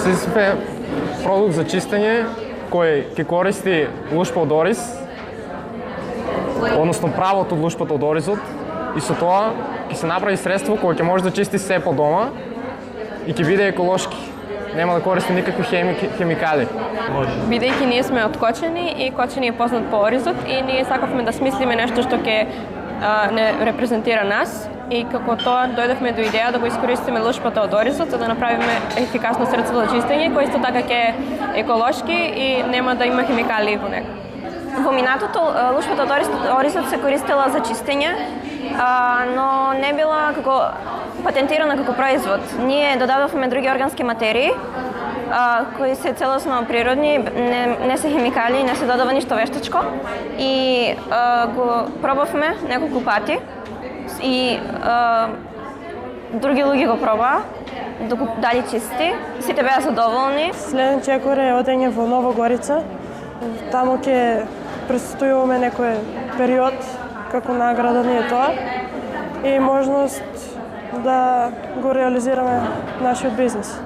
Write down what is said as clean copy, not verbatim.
Сизиф е продукт за чистење кој ќе користи лушпа од ориз, односно правото од лушпата од оризот, и со тоа ќе се направи средство кое ќе може да чисти се по дома и ќе биде еколошки. Нема да користи никакви хемикали. Бидејќи ние сме од Кочани и Кочани е познат по оризот и ние сакавме да смислиме нешто што ќе не репрезентира нас и како тоа дојдовме до идеја да го искористиме лушпата од оризот за да направиме ефикасно средство за чистење кој исто така ќе е еколошки и нема да има хемикали во него. Во минатото лушпата од оризот се користела за чистење, но не била како патентирана како производ. Ние додадовме други органски материи кои се целосно природни, не се хемикали, не се додава ништо вештачко и го пробавме неколку пати и други луѓе го пробаа, дали чисти, сите беа задоволни. Следен чекор е одење во Нова Горица. Таму ќе престојуваме некој период како награда ни е тоа и можност да го реализираме нашиот бизнес.